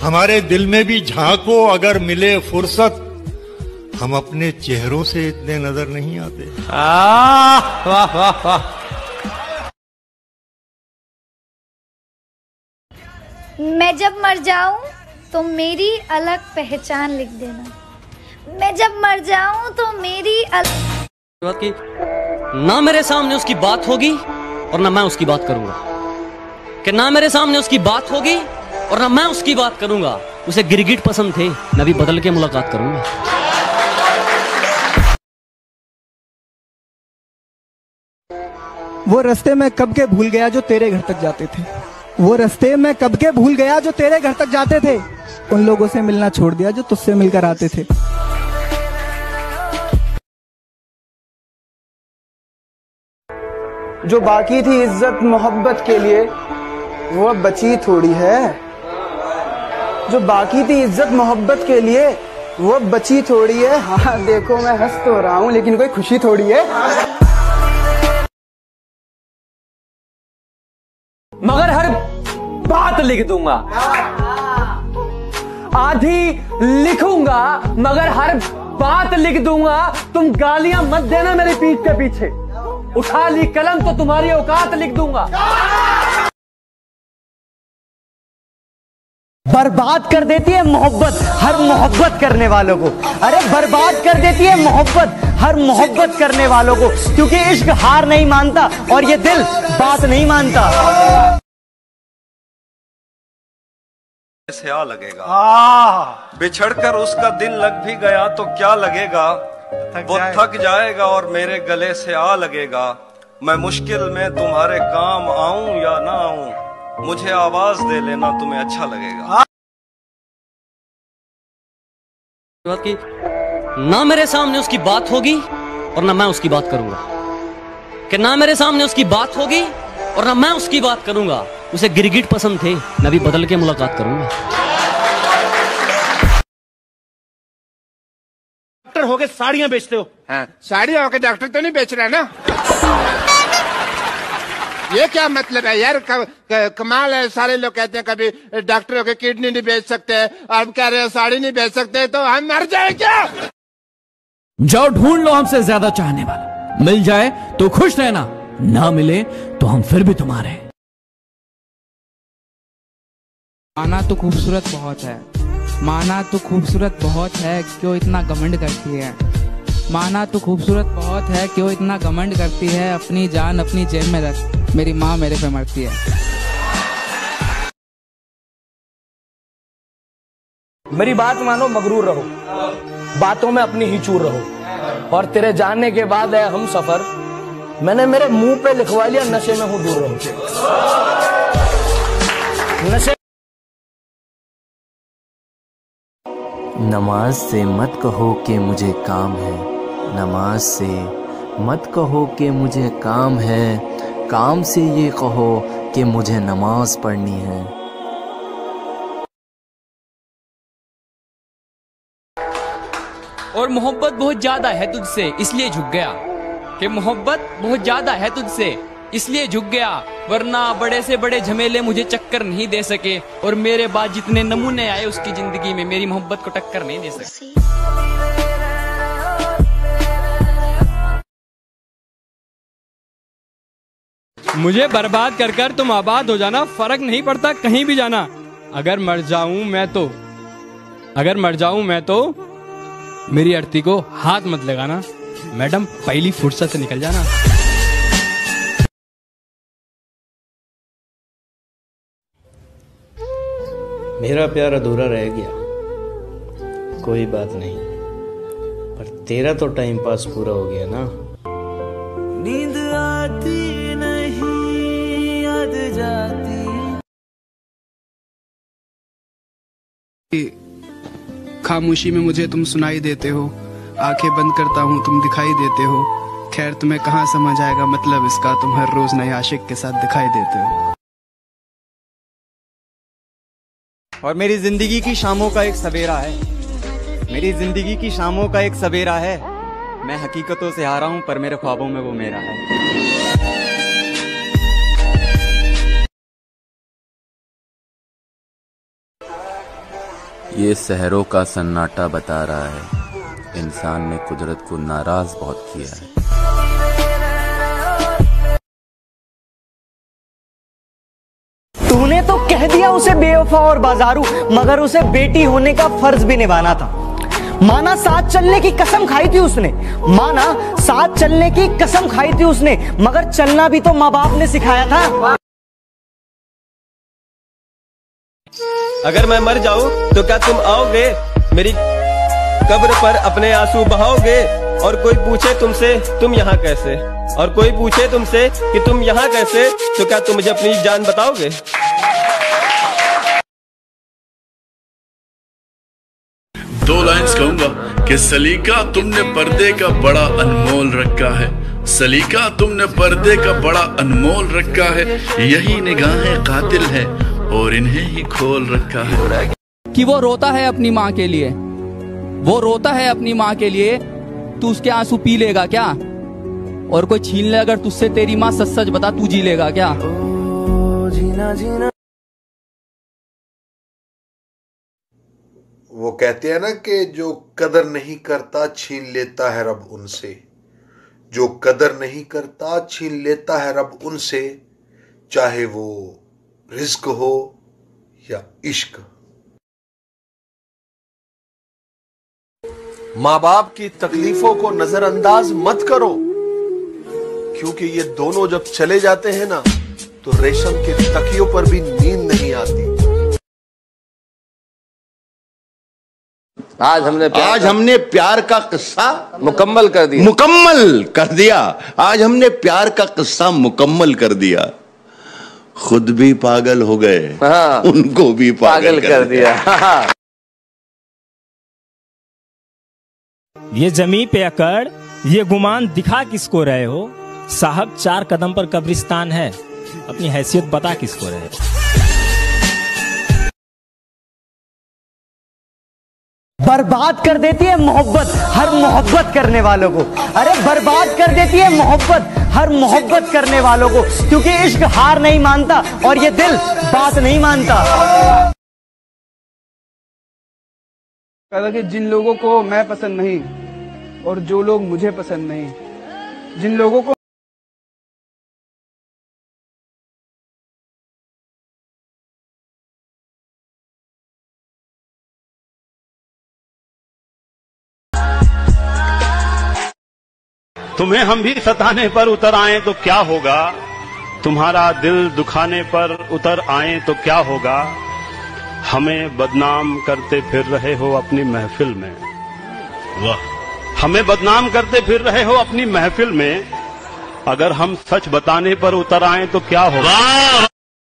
हमारे दिल में भी झांको अगर मिले फुर्सत, हम अपने चेहरों से इतने नजर नहीं आते। वाह वाह वाह। मैं जब मर जाऊं तो मेरी अलग पहचान लिख देना। मैं जब मर जाऊं तो मेरी कि ना मेरे सामने उसकी बात होगी और ना मैं उसकी बात करूंगा, कि ना मेरे सामने उसकी बात होगी और ना मैं उसकी बात करूंगा। उसे गिरगिट पसंद थे, मैं भी बदल के मुलाकात करूंगा। वो रास्ते में कब के भूल गया जो तेरे घर तक जाते थे। वो रास्ते में कब के भूल गया जो तेरे घर तक जाते थे। उन लोगों से मिलना छोड़ दिया जो तुझसे मिलकर आते थे। जो बाकी थी इज्जत मोहब्बत के लिए वो अब बची थोड़ी है। जो बाकी थी इज्जत मोहब्बत के लिए वो अब बची थोड़ी है। हाँ देखो मैं हंस तो रहा हूँ लेकिन कोई खुशी थोड़ी है। मगर हर बात लिख दूंगा, आधी लिखूंगा मगर हर बात लिख दूंगा। तुम गालियां मत देना मेरी पीठ के पीछे, उठा ली कलम तो तुम्हारी औकात लिख दूंगा। बर्बाद कर देती है मोहब्बत हर मोहब्बत करने वालों को। अरे बर्बाद कर देती है मोहब्बत हर मोहब्बत करने वालों को, क्योंकि इश्क हार नहीं मानता और ये दिल बात नहीं मानता। से आ लगेगा, बिछड़कर उसका दिल लग भी गया तो क्या लगेगा। वो थक जाएगा और मेरे गले से आ लगेगा। मैं मुश्किल में तुम्हारे काम आऊं या ना आऊं, मुझे आवाज दे लेना तुम्हें अच्छा लगेगा। कि ना मेरे सामने उसकी बात होगी और ना मैं उसकी बात करूंगा, कि ना मेरे सामने उसकी बात होगी और ना मैं उसकी बात करूंगा। उसे गिरगिट पसंद थे, मैं भी बदल के मुलाकात करूंगा। डॉक्टर होके साड़ियां बेचते हो? हाँ, साड़ियां होके डॉक्टर तो नहीं बेच रहा ना। ये क्या मतलब है यार। कमाल है। सारे लोग कहते हैं कभी डॉक्टर होके किडनी नहीं बेच सकते, और कह रहे हैं साड़ी नहीं बेच सकते, तो हम मर जाए क्या। जाओ ढूंढ लो हमसे ज्यादा चाहने वाला, मिल जाए तो खुश रहना, ना मिले तो हम फिर भी तुम्हारे। माना तो खूबसूरत बहुत है, माना तो खूबसूरत बहुत है, क्यों इतना घमंड करती है। माना तो खूबसूरत बहुत है, क्यों इतना घमंड करती है। अपनी जान अपनी जेब में रख, मेरी माँ मेरे पे मरती है। मेरी बात मानो, मगरूर रहो, बातों में अपनी ही चूर रहो। और तेरे जानने के बाद है हम सफर, मैंने मेरे मुंह पे लिखवा लिया नशे में हूं दूर रहो। नशे नमाज से मत कहो कि मुझे काम है, नमाज से मत कहो कि मुझे काम है, काम से ये कहो कि मुझे नमाज पढ़नी है। और मोहब्बत बहुत ज्यादा है तुझसे इसलिए झुक गया, कि मोहब्बत बहुत ज्यादा है तुझसे इसलिए झुक गया, वरना बड़े से बड़े झमेले मुझे चक्कर नहीं दे सके। और मेरे बाद जितने नमूने आए उसकी जिंदगी में मेरी मोहब्बत को टक्कर नहीं दे सके। मुझे बर्बाद कर कर तुम आबाद हो जाना, फर्क नहीं पड़ता कहीं भी जाना। अगर मर जाऊं मैं तो मेरी अर्थी को हाथ मत लगाना। मैडम पहली फुर्सत से निकल जाना। मेरा प्यार अधूरा रह गया, कोई बात नहीं, पर तेरा तो टाइम पास पूरा हो गया ना। नींद आती नहीं, याद जाती। खामोशी में मुझे तुम सुनाई देते हो, आंखें बंद करता हूँ तुम दिखाई देते हो। खैर तुम्हें कहाँ समझ आएगा मतलब इसका, तुम हर रोज नए आशिक के साथ दिखाई देते हो। और मेरी जिंदगी की शामों का एक सवेरा है, मेरी जिंदगी की शामों का एक सवेरा है। मैं हकीकतों से हारा हूं पर मेरे ख्वाबों में वो मेरा है। ये शहरों का सन्नाटा बता रहा है, इंसान ने कुदरत को नाराज बहुत किया है। तूने तो कह दिया उसे बेवफा और बाजारू, मगर उसे बेटी होने का फर्ज भी निभाना था। माना साथ चलने की कसम खाई थी उसने, माना साथ चलने की कसम खाई थी उसने, मगर चलना भी तो माँ बाप ने सिखाया था। अगर मैं मर जाऊं तो क्या तुम आओगे मेरी कब्र पर अपने आंसू बहाओगे? और कोई पूछे तुमसे तुम यहाँ कैसे, और कोई पूछे तुमसे कि तुम यहाँ कैसे, तो क्या तुम मुझे अपनी जान बताओगे? दो लाइन्स कहूंगा कि सलीका तुमने पर्दे का बड़ा अनमोल रखा है, सलीका तुमने पर्दे का बड़ा अनमोल रखा है, यही निगाहें कातिल है और इन्हें ही खोल रखा है। कि वो रोता है अपनी माँ के लिए, वो रोता है अपनी माँ के लिए, तू उसके आंसू पी लेगा क्या? और कोई छीन ले अगर तुझसे तेरी माँ, सच सच बता तू जी लेगा क्या? जीना जीना। वो कहते हैं ना कि जो कदर नहीं करता छीन लेता है रब उनसे, जो कदर नहीं करता छीन लेता है रब उनसे, चाहे वो रिज्क हो या इश्क। माँ बाप की तकलीफों को नजरअंदाज मत करो, क्योंकि ये दोनों जब चले जाते हैं ना तो रेशम के तकियों पर भी नींद नहीं आती। आज हमने प्यार का किस्सा मुकम्मल कर दिया। आज हमने प्यार का किस्सा मुकम्मल कर दिया। खुद भी पागल हो गए, उनको भी पागल कर दिया। ये जमीन पे अकड़, ये गुमान दिखा किसको रहे हो? साहब 4 कदम पर कब्रिस्तान है, अपनी हैसियत बता किसको रहे हो? बर्बाद कर देती है मोहब्बत हर मोहब्बत करने वालों को। अरे बर्बाद कर देती है मोहब्बत हर मोहब्बत करने वालों को, क्योंकि इश्क हार नहीं मानता और ये दिल बात नहीं मानता। कहता कि जिन लोगों को मैं पसंद नहीं और जो लोग मुझे पसंद नहीं, जिन लोगों को तुम्हें हम भी सताने पर उतर आए तो क्या होगा, तुम्हारा दिल दुखाने पर उतर आए तो क्या होगा। हमें बदनाम करते फिर रहे हो अपनी महफिल में, वाह, हमें बदनाम करते फिर रहे हो अपनी महफिल में, अगर हम सच बताने पर उतर आए तो क्या होगा।